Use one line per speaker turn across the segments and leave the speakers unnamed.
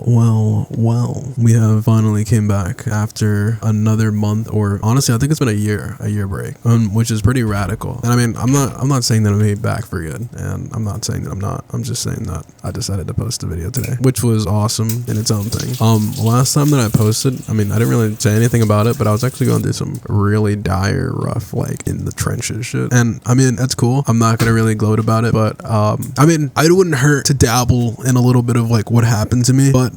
Well. We have finally came back after another month, or honestly, I think it's been a year break, which is pretty radical. And I mean, I'm not saying that I'm gonna be back for good, and I'm not saying that I'm not. I'm just saying that I decided to post a video today, which was awesome in its own thing. Last time that I posted, I mean, I didn't really say anything about it, but I was actually going through some really dire, rough, like in the trenches shit. And I mean, that's cool. I'm not gonna really gloat about it, but I mean, it wouldn't hurt to dabble in a little bit of like what happened to me. But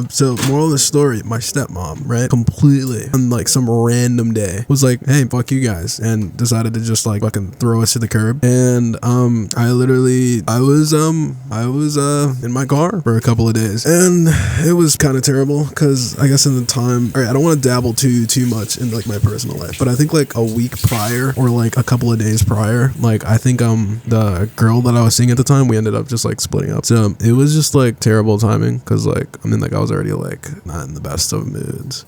so moral of the story, my stepmom, right, completely on like some random day was like, hey, fuck you guys, and decided to just like fucking throw us to the curb. And I was in my car for a couple of days, and it was kind of terrible because I guess in the time, all right, I don't want to dabble too much in like my personal life, but I think like a week prior or like a couple of days prior, like I think the girl that I was seeing at the time, we ended up just like splitting up. So it was just like terrible timing because like I mean like I was already like not in the best of moods.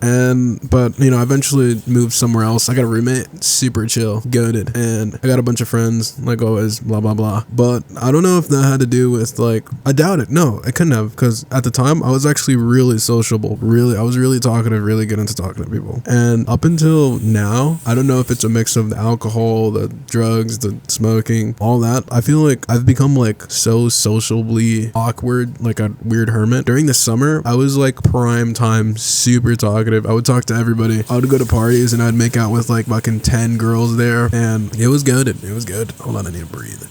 But you know, I eventually moved somewhere else. I got a roommate, super chill, goated, and I got a bunch of friends like always, blah blah blah. But I don't know if that had to do with like, I doubt it. No, it couldn't have, because at the time I was actually really sociable. I was really talkative, really good into talking to people. And up until now, I don't know if it's a mix of the alcohol, the drugs, the smoking, all that. I feel like I've become like so sociably awkward, like a weird hermit. During the summer, I was like prime time, super talkative. I would talk to everybody. I would go to parties and I'd make out with like fucking 10 girls there, and it was goated. It was good. Hold on, I need to breathe.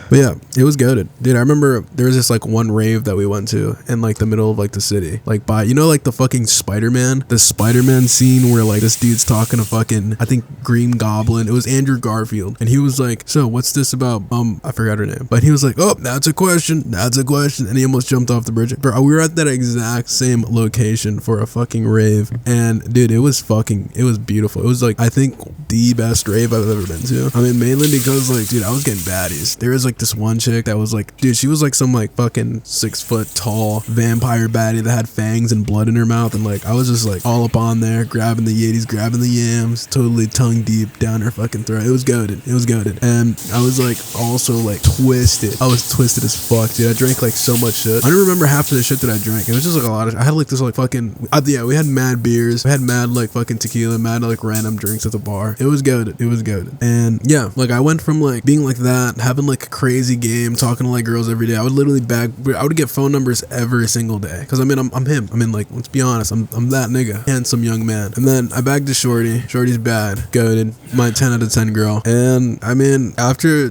But yeah, it was goated. Dude, I remember there was this like one rave that we went to in like the middle of like the city. Like by, you know, like the fucking the Spider-Man scene where like this dude's talking to fucking, I think Green Goblin. It was Andrew Garfield. And he was like, so what's this about? I forgot her name. But he was like, oh, that's a question. And he almost jumped off the bridge. Bro, we were at that exact same location for a fucking rave. And dude, it was beautiful. It was like, I think the best rave I've ever been to. I mean, mainly because like, dude, I was getting baddies. There was like this one chick that was like, dude, she was like some like fucking 6 foot tall vampire baddie that had fangs and blood in her mouth, and like I was just like all up on there, grabbing the Yetis, grabbing the yams, totally tongue deep down her fucking throat. It was goated, and I was like also like twisted. I was twisted as fuck, dude. I drank like so much shit. I don't remember half of the shit that I drank. It was just like a lot of, I had like this like fucking, we had mad beers, we had mad like fucking tequila, mad like random drinks at the bar. It was goated. And yeah, like I went from like being like that, having like a crazy game, talking to like girls every day. I would literally I would get phone numbers every single day, because I mean I'm him. I mean, like, let's be honest, I'm that nigga, handsome young man. And then I bagged a shorty's bad, goated, my 10 out of 10 girl. And I mean, after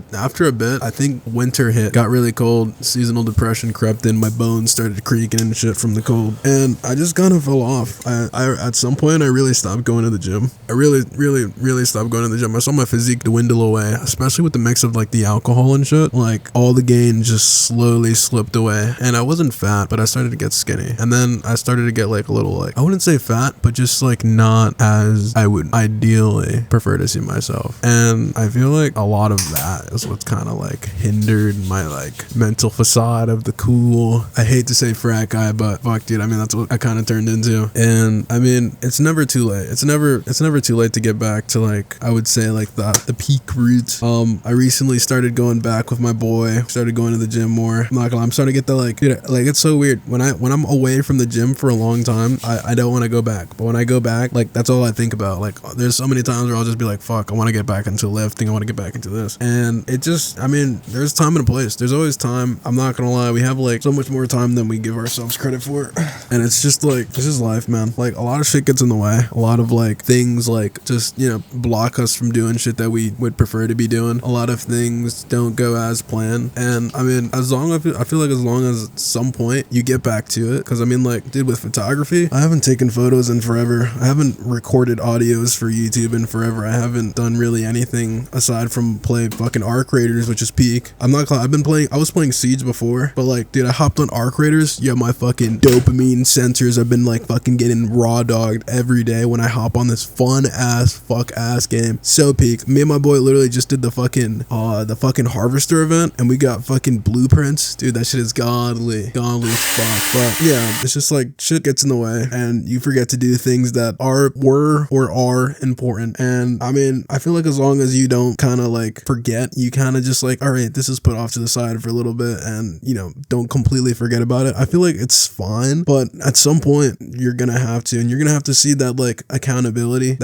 a bit, I think winter hit, got really cold, seasonal depression crept in, my bones started creaking and shit from the cold, and I just kind of fell off. I at some point I really stopped going to the gym. I really stopped going to the gym. I saw my physique dwindle away, especially with the mix of like the alcohol and shit. Like all the gain just slowly slipped away, and I wasn't fat, but I started to get skinny. And then I started to get like a little, like, I wouldn't say fat, but just like not as I would ideally prefer to see myself. And I feel like a lot of that is what's kind of like hindered my like mental facade of the cool, I hate to say frat guy, but fuck dude, I mean that's what I kind of turned into. And I mean, it's never too late. It's never too late to get back to like, I would say like the peak route. I recently started going back with my boy, started going to the gym more. I'm not gonna lie, I'm starting to get the like, dude, like it's so weird when I'm away from the gym for a long time, I don't want to go back, but when I go back, like that's all I think about. Like there's so many times where I'll just be like, fuck, I want to get back into lifting, I want to get back into this. And it just, I mean, there's time and a place. There's always time. I'm not gonna lie, we have like so much more time than we give ourselves credit for. And it's just like, this is life, man. Like a lot of shit gets in the way. A lot of like things like just, you know, block us from doing shit that we would prefer to be doing. A lot of things don't go as planned. And I mean, I feel like as long as at some point you get back to it, because I mean, like, dude, with photography, I haven't taken photos in forever. I haven't recorded audios for YouTube in forever. I haven't done really anything aside from play fucking Arc Raiders, which is peak. I'm not gonna lie, I was playing Siege before, but like, dude, I hopped on Arc Raiders. Yeah, my fucking dopamine sensors have been like fucking getting raw dogged every day when I hop on this fun ass game. So peak. Me and my boy literally just did the fucking harvester sister event and we got fucking blueprints. Dude, that shit is godly as fuck. But yeah, it's just like shit gets in the way and you forget to do things that were important. And I mean, I feel like as long as you don't kind of like forget, you kind of just like, all right, this is put off to the side for a little bit and, you know, don't completely forget about it. I feel like it's fine, but at some point you're gonna have to, and you're gonna have to see that like accountability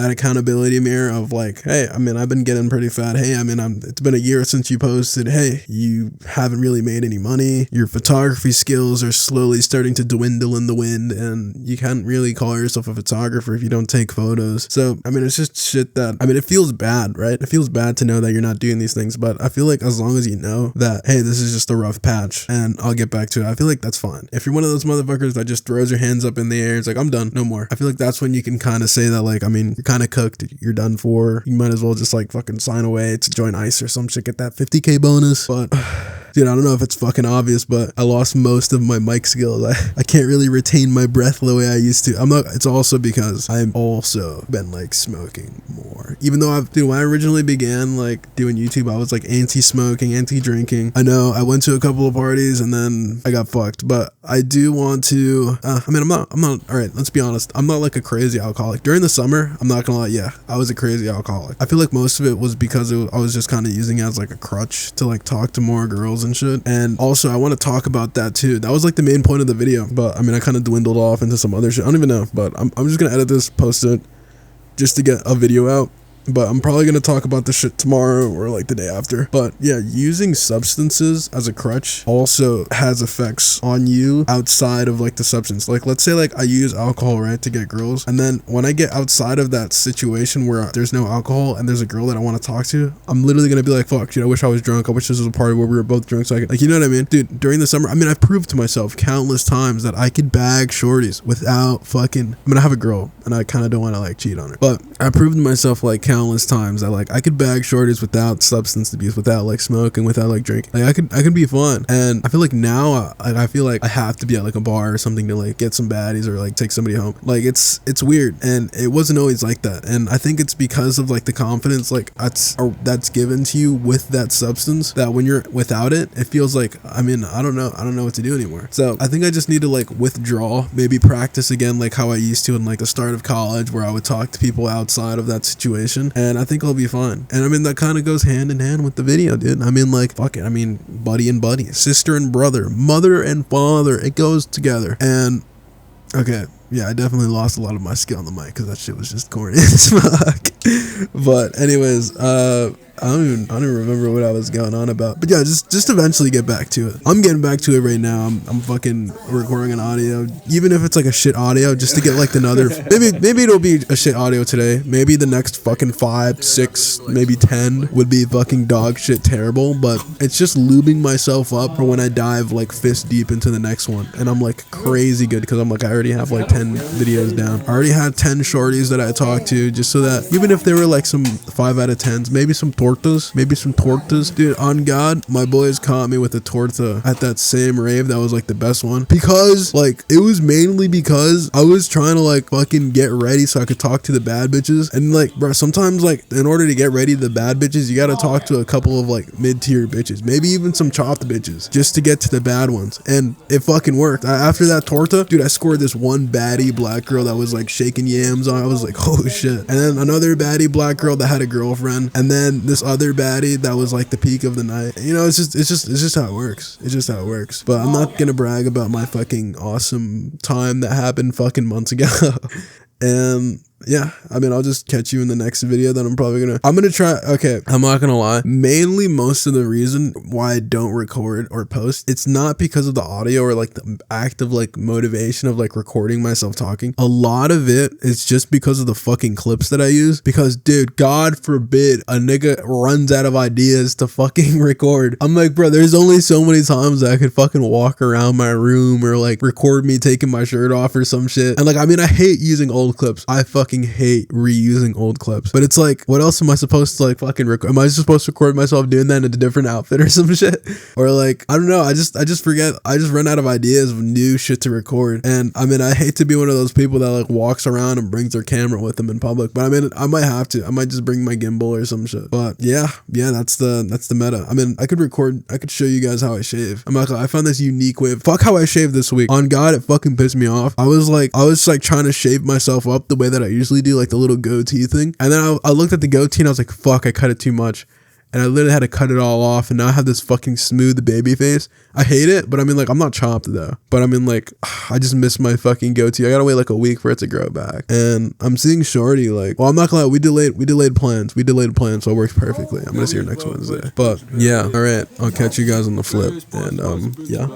mirror of like, hey, I mean, I've been getting pretty fat. Hey, I mean, it's been a year since you posted. Hey, you haven't really made any money. Your photography skills are slowly starting to dwindle in the wind, and you can't really call yourself a photographer if you don't take photos. So, I mean, it's just shit that, I mean, it feels bad, right? It feels bad to know that you're not doing these things, but I feel like as long as you know that, hey, this is just a rough patch and I'll get back to it, I feel like that's fine. If you're one of those motherfuckers that just throws your hands up in the air, it's like, I'm done, no more. I feel like that's when you can kind of say that, like, I mean, you're kind of cooked, you're done for. You might as well just like fucking sign away to join ICE or some shit, get that 50K bonus. But dude, I don't know if it's fucking obvious, but I lost most of my mic skills. I can't really retain my breath the way I used to. It's also because I've also been like smoking more. Even though when I originally began like doing YouTube, I was like anti-smoking, anti-drinking. I know I went to a couple of parties and then I got fucked, but I do want to, I mean, I'm not, all right, let's be honest. I'm not like a crazy alcoholic. During the summer, I'm not gonna lie, yeah, I was a crazy alcoholic. I feel like most of it was because I was just kind of using it as like a crutch to like talk to more girls and shit. And also I want to talk about that too. That was like the main point of the video, but I mean, I kind of dwindled off into some other shit. I don't even know, but I'm just gonna edit this, post it just to get a video out. But I'm probably going to talk about this shit tomorrow or like the day after. But yeah, using substances as a crutch also has effects on you outside of like the substance. Like, let's say like I use alcohol, right, to get girls. And then when I get outside of that situation where there's no alcohol and there's a girl that I want to talk to, I'm literally going to be like, fuck, dude, I wish I was drunk. I wish this was a party where we were both drunk so I could, like, you know what I mean? Dude, during the summer, I mean, I've proved to myself countless times that I could bag shorties without fucking, I mean, I have a girl and I kind of don't want to like cheat on her. But I proved to myself like countless times that like I could bag shorties without substance abuse, without like smoking, without like drinking. Like I could be fun. And I feel like now I feel like I have to be at like a bar or something to like get some baddies or like take somebody home. Like it's weird, and it wasn't always like that. And I think it's because of like the confidence like that's given to you with that substance, that when you're without it, it feels like, I mean, I don't know what to do anymore. So I think I just need to like withdraw, maybe practice again like how I used to in like the start of college, where I would talk to people outside of that situation, and I think I'll be fine. And I mean, that kind of goes hand in hand with the video, dude. I mean, like, fuck it. I mean, buddy and buddy, sister and brother, mother and father, it goes together. And okay, yeah, I definitely lost a lot of my skill on the mic because that shit was just corny as fuck. But anyways, I don't even remember what I was going on about. But yeah, just eventually get back to it. I'm getting back to it right now. I'm fucking recording an audio, even if it's like a shit audio, just to get like another, maybe it'll be a shit audio today. Maybe the next fucking 5, 6, maybe 10 would be fucking dog shit terrible. But it's just lubing myself up for when I dive like fist deep into the next one. And I'm like crazy good because I'm like, I already have like 10 videos down. I already had 10 shorties that I talked to, just so that even if they were like some 5 out of 10s, maybe some tortas. Dude, on God, my boys caught me with a torta at that same rave. That was like the best one, because like it was mainly because I was trying to like fucking get ready so I could talk to the bad bitches. And like, bro, sometimes like in order to get ready to the bad bitches, you gotta talk to a couple of like mid-tier bitches, maybe even some chopped bitches, just to get to the bad ones. And it fucking worked. After that torta, dude, I scored this one baddie black girl that was like shaking yams on. I was like, oh shit. And then another baddie black girl that had a girlfriend, and then this other baddie that was like the peak of the night. You know, it's just how it works. It's just how it works. But I'm not gonna brag about my fucking awesome time that happened fucking months ago. And yeah, I mean, I'll just catch you in the next video that I'm gonna try. Okay, I'm not gonna lie. Mainly, most of the reason why I don't record or post, it's not because of the audio or like the act of like motivation of like recording myself talking. A lot of it is just because of the fucking clips that I use. Because, dude, God forbid a nigga runs out of ideas to fucking record. I'm like, bro, there's only so many times that I could fucking walk around my room or like record me taking my shirt off or some shit. And like, I mean, I hate using old clips. I fucking fucking hate reusing old clips. But it's like, what else am I supposed to like fucking record? Am I just supposed to record myself doing that in a different outfit or some shit? Or like, I don't know. I just forget. I just run out of ideas of new shit to record. And I mean, I hate to be one of those people that like walks around and brings their camera with them in public. But I mean, I might have to. I might just bring my gimbal or some shit. But yeah, that's the meta. I mean, I could show you guys how I shave. I'm not gonna, I found this unique way of, fuck how I shaved this week. On God, it fucking pissed me off. I was like trying to shave myself up the way that I usually do, like the little goatee thing. And then I looked at the goatee and I was like, fuck, I cut it too much. And I literally had to cut it all off, and now I have this fucking smooth baby face. I hate it, but I mean, like, I'm not chopped though. But I mean, like, I just miss my fucking goatee. I gotta wait like a week for it to grow back. And I'm seeing Shorty, like, well, I'm not gonna lie, we delayed plans, so it works perfectly. I'm gonna see her next Wednesday. But yeah, all right, I'll catch you guys on the flip, and yeah.